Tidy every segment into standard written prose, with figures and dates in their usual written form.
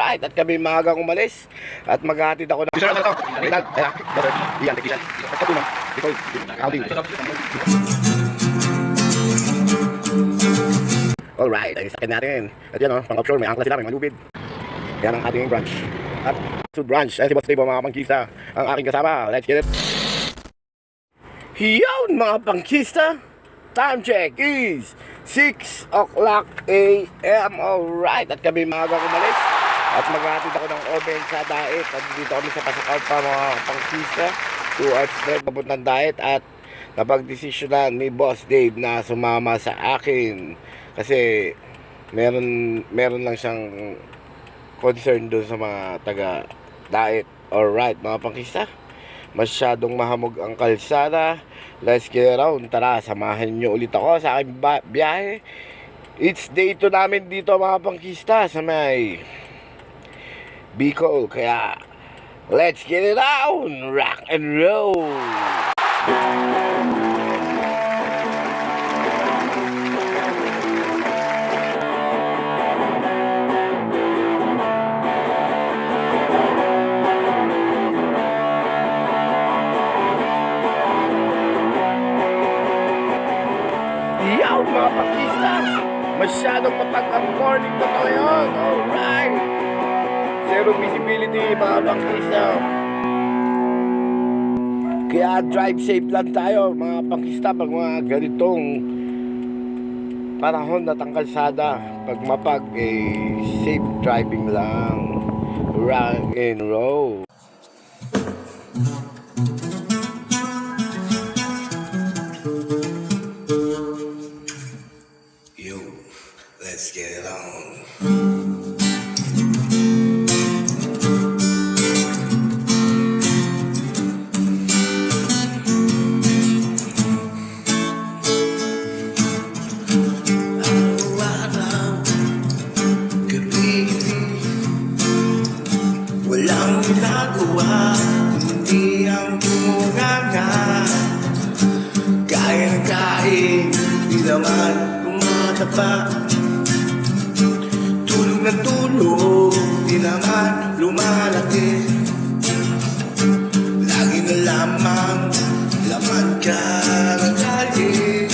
Alright, at kami maagang umalis. At maghahatid ako ng... Alright, ay sakin natin. At yan o, pang offshore, may angkla sila, may malubid. Yan ang ating branch. At Sud Branch, ay si Boss Dave mga pangkista. Ang aking kasama, let's get it. Yun mga pangkista. Time check is 6 o'clock a.m. Alright, at kami maagang umalis. At maghahatid ako ng oven sa diet. At dito kami sa Pasakaw pa mga pangkista. 2 hours straight papuntang diet. At napag-desisyonan ni Boss Dave na sumama sa akin. Kasi meron lang siyang concern doon sa mga taga-diet. Alright mga pangkista. Masyadong mahamog ang kalsada. Let's get around. Tara, samahan nyo ulit ako sa aking biyahe. It's day 2 namin dito mga pangkista sa may Bicol. Kaya let's get it on. Rock and roll. Yaw mga pangkista, masyadong mapag ang morning na to yun. Alright, zero visibility mga pangkista. Kaya drive safe lang tayo mga pangkista pag mga ganitong panahon na kalsada. Pag mapag safe driving lang. Rock and roll. Let's get it on. Araw-araw, gabi-gabi, walang ginagawa, kundi ang bumunganga. Kaya ng kain, di naman tumatapa. Natulog, di naman lumalaki. Lagi na lamang laman ka ng kalye.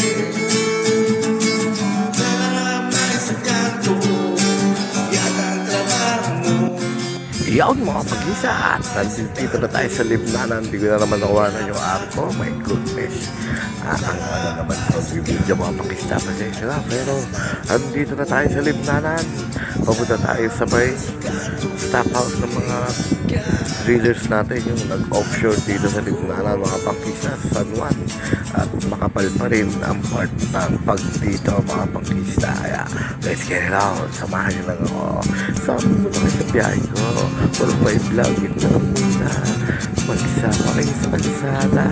Naramay sa kanto, yan ang trabaho mo. Yawn mga pag-isa. Nandito na tayo sa Libnanan. Hindi ko na naman nakuhanan yung arko. My goodness. Ang ano naman sa video mga pag-isa. Pasensya na. Pero andito na tayo sa Libnanan. Papunta tayo sa may stop house ng mga drillers natin yung nag-offshore dito sa Libnanan mga pangkista sa San Juan. At makapal pa rin ang part ng pag dito mga pangkista. Kaya let's get it out. Samahan nyo lang ako. Sama mo naman sa biyahe ko. Puro may vlog. Ito lang muna. Magsama kayo sa kalsada.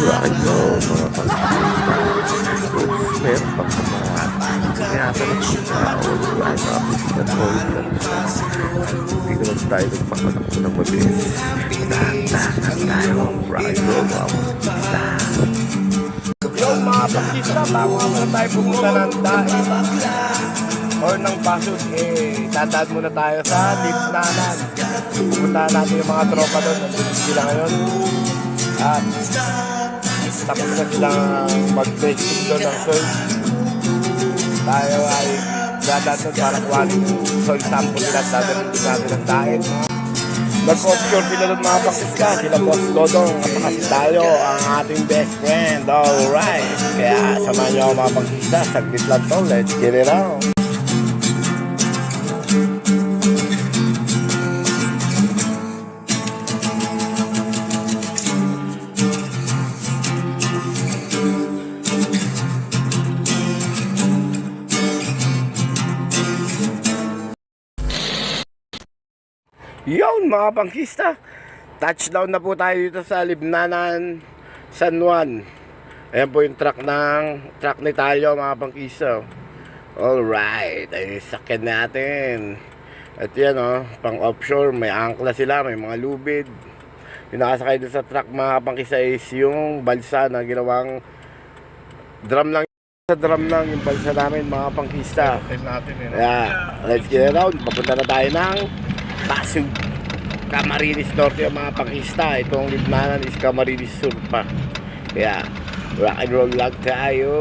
Rock and roll mga pangkista. Oops, meron pang kamahan. Kaya talagang siya. Alright mga pangkista. Hindi ko lang tayo nagpakatakbo ng mabilis. Dahan-dahan tayo. Rock and roll mga pangkista. Yo mga pangkista, bago nga tayo pumunta ng dahil or ng Pasod, dadaan muna tayo sa Libnanan. Pupuntahan natin yung mga tropa doon. Nandito sila ngayon. At tapos na silang mag-testing doon ng soil. Tayo ay dadaan doon para kuhanin yung soil sample nila at dadaan natin ng dahil. Nag-offshore sila doon mga pangkista. Sila Boss Dodong at si tayo ang ating best friend. Alright, kaya samahan nyo mga pangkista. Saglit lang to, let's get it out. Yun mga pangkista, touchdown na po tayo dito sa Libnanan, San Juan. Ayan po yung truck ni Talyo mga pangkista. Alright, ay sakyan natin. At yan pang offshore, may angkla sila, may mga lubid. Yung nakasakay doon sa truck mga pangkista is yung balsa na ginawang drum lang. Sa drum lang yung balsa namin mga pangkista. Kaya let's get it out. Papunta na tayo ng Pasig, Camarines Norte ang mga pangista. Itong libmanan is Camarines Sur pa. Kaya rock and roll lang tayo.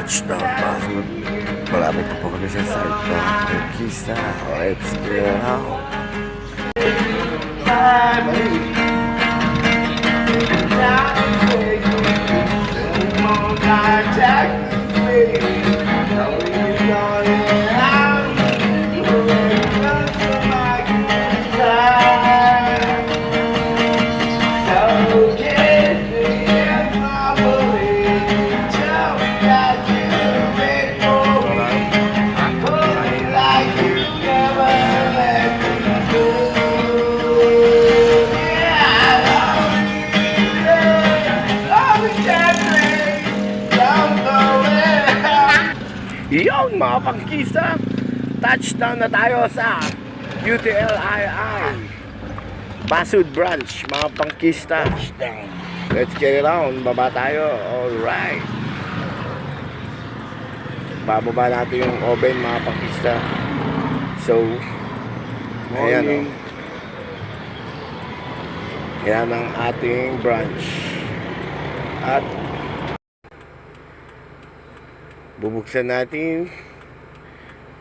Touchdown Pasig. Malapit na po kami sa site ng Conquista. Let's get out. Yon mga pangkista, touchdown na tayo sa UTLII Basud Branch mga pangkista. Let's get it on, baba tayo. Alright, bababa natin yung oven mga pangkista. So ayan o, yan ang ating branch. At bubuksan natin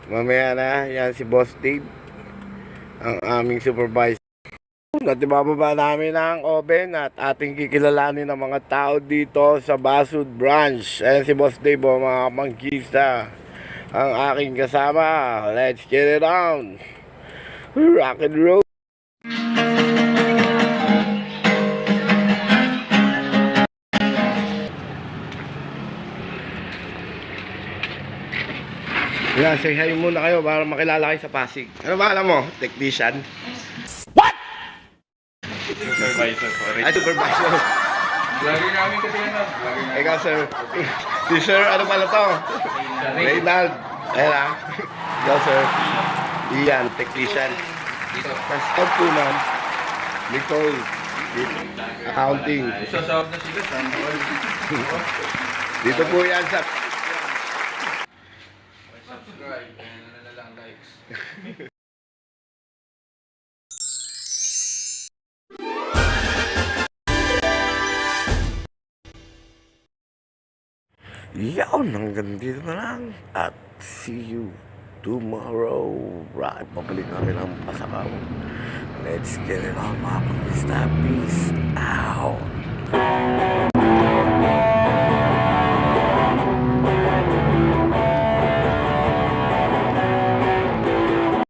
mamaya na. Yan si Boss Dave, ang aming supervisor. At ibababa namin ang oven at ating kikilalanin ng mga tao dito sa Basud Branch. Ayan si Boss Dave, mga pangkista, ang aking kasama. Let's get it on, rock and roll. Yan, say hi muna kayo para makilala kayo sa Pasig. Ano ba alam mo? Technician? What? Supervisor, sorry. Ay, supervisor. Lagi namin kasi yan. Lagi namin. Ikaw, sir. Si sir, ano pala to? Reynald. Ayan ah. Ikaw, sir. Ian, technician. Dito. Tapos, top po ma'am. Nicole. Accounting. Isasawag na sila. Dito po yan sa... Subscribe. And ano na lang, likes. Yawn, hanggang dito na lang. At see you tomorrow. Right, pabalik namin ang Pasakaw. Let's get it on, mga pangkista. Peace out.